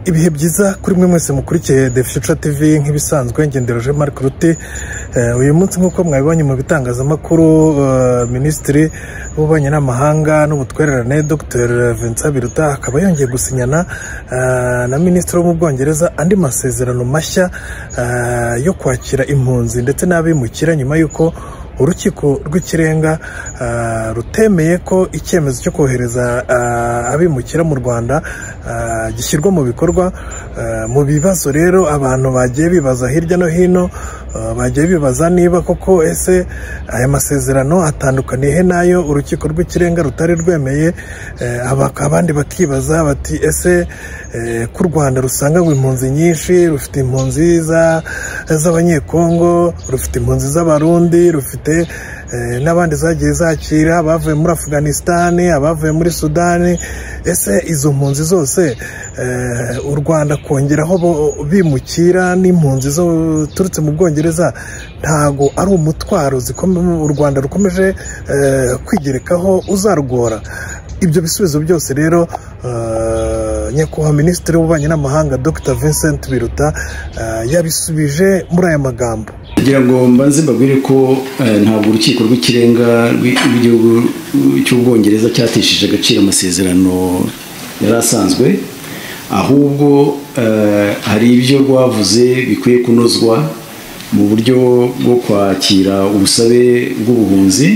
ibihe byiza kuri mwe mwese mukurikiye The Future TV nk'ibisanzwe ngenderoje Mark Rutte. Uyu munsi nk'uko mwabibonye mu bitangazamakuru, Minisitiri w'Ububanyi n'Amahanga n'Ubutwererane Dr Vincent Biruta akaba yongeye gusinyana na Minisitiri wo mu Bwongereza andi masezerano mashya yo kwakira impunzi ndetse n'abimukira nyuma y'uko urukiko rw'ikirenga rutemeye ko icyemezo cyo kohereza abimukira mu Rwanda gishyirwa mu bikorwa. Mu bibazo rero abantu bagiye bibaza hirya no hino, bagiye bibaza niba koko ese aya masezerano atandukaniye he nayo urukiko rw'ikirenga rutari rwemeye. Abandi bakibaza bati ese ku Rwanda rusanga impunzi nyinshi, rufite impunzi z'abanyekongo, rufite impunzi z'abarundi, rufite n'abandi zagiye zakira abavuye muri Afghanistan, abavuye muri Sudan. Ese izo mpunzi zose u Rwanda kongeraho bimukira n'impunzi zo turutse mu Bwongereza ntago ari umutwaro u Rwanda rukomeje kwigerekaho uzarugora? Ibyo bisubizo byose rero nyakubahwa Minisitiri w'Ububanyi n'Amahanga Dr Vincent Biruta yabisubije muri aya magambo. Kugira ngo mbanze mbabwire ko ntabwo urukiko rw'ikirenga rw'igihugu cy'Ubwongereza cyatesheje agaciro amasezerano yari asanzwe, ahubwo hari ibyo rwavuze bikwiye kunozwa mu buryo bwo kwakira ubusabe bw'ubuhunzi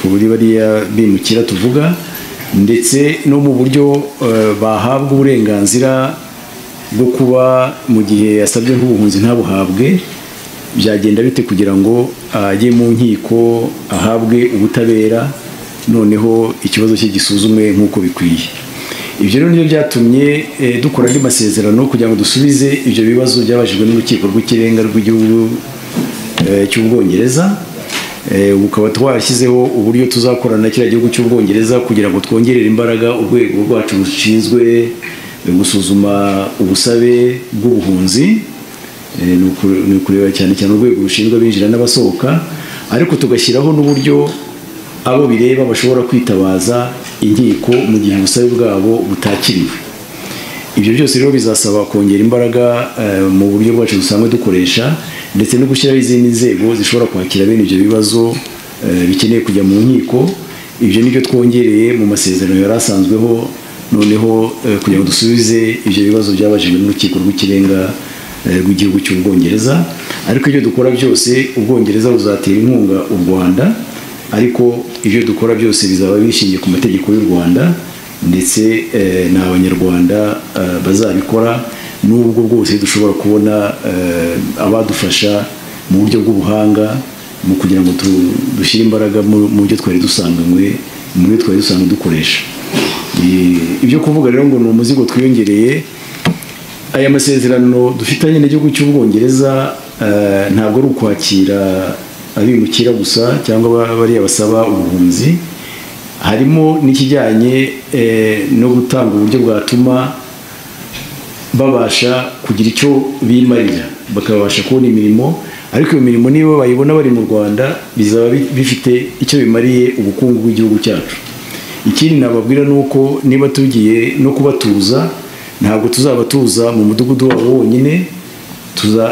kuri bariya bimukira tuvuga, ndetse no mu buryo bahabwa uburenganzira bwo kuba mu gihe yasabye nk'ubuhunzi ntabuhabwe, byagenda bite kugira ngo ajye mu nkiko ahabwe ubutabera, noneho ikibazo cye gisuzumwe nk'uko bikwiye. Ibyo rero nibyo byatumye dukora andi masezerano kugira ngo dusubize ibyo bibazo byabajijwe n'urukiko rw'ikirenga rw'igihugu cy'Ubwongereza. Bukaba twashyizeho uburyo tuzakorana na kiriya gihugu cy'Ubwongereza kugira ngo twongerere imbaraga urwego rwacu rushinzwe gusuzuma ubusabe bw'ubuhunzi. Ni ukureba cyane cyane urwego rushinzwe abinjira n'abasohoka, ariko tugashyiraho n'uburyo abo bireba bashobora kwitabaza inkiko mu gihe ubusabe bwabo butakiriwe. Ibyo byose rero bizasaba kongera imbaraga mu buryo bwacu dusanzwe dukoresha, ndetse no gushyiraho izindi nzego zishobora kwakira bene ibyo bibazo bikeneye kujya mu nkiko. Ibyo nibyo twongereye mu masezerano yari asanzweho, noneho kugira ngo dusubize ibyo bibazo byabajijwe n'urukiko rw'ikirenga rw'igihugu cy'Ubwongereza. Ariko ibyo dukora byose Ubwongereza buzatera inkunga u Rwanda, ariko ibyo dukora byose bizaba bishingiye ku mategeko y'u Rwanda, ndetse n'Abanyarwanda bazabikora, n'ubwo bwose dushobora kubona abadufasha mu buryo bw'ubuhanga mu kugira ngo dushyire imbaraga mu buryo twari dusanzwe dukoresha. Ibyo kuvuga rero ngo ni umuzigo twiyongereye. Aya masezerano dufitanye n'igihugu cy'Ubwongereza ntabwo ari ukwakira abimukira gusa cyangwa bariya basaba ubuhunzi, harimo n'ikijyanye no gutanga uburyo bwatuma babasha kugira icyo bimarira, bakabasha kubona imirimo. Ariko iyo mirimo niba bayibona bari mu Rwanda bizaba bifite icyo bimariye ubukungu bw'igihugu cyacu. Ikindi nababwira ni uko niba tugiye no kubatuza, ntabwo tuzabatuza mu mudugudu wabo wonyine,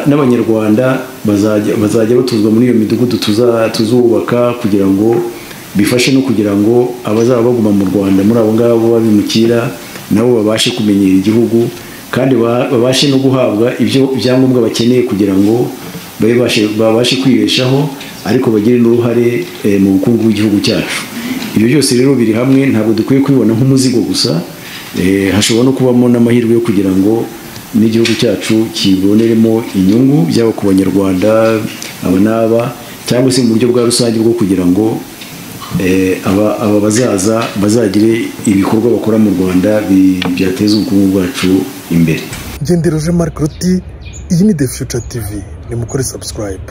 n'Abanyarwanda bazajya batuzwa muri iyo midugudu tuzubaka, kugira ngo bifashe no kugira ngo abazaba baguma mu Rwanda muri abo ngabo babimukira nabo babashe kumenyera igihugu, kandi babashe no guhabwa ibyo byangombwa bakeneye kugira ngo babashe kwibeshaho, ariko bagire n'uruhare mu bukungu bw'igihugu cyacu. Ibyo byose rero biri hamwe, ntabwo dukwiye kubibona nk'umuzigo gusa. Hashobora no kubamo n'amahirwe yo kugira ngo n'igihugu cyacu kiboneremo inyungu, byaba ku Banyarwanda aba n'aba, cyangwa se mu buryo bwa rusange bwo kugira ngo aba bazaza bazagire ibikorwa bakora mu Rwanda byateza ubukungu bwacu imbere. Ngenderoje Mark Rutte, iyi ni The Future TV, nimukore subscribe.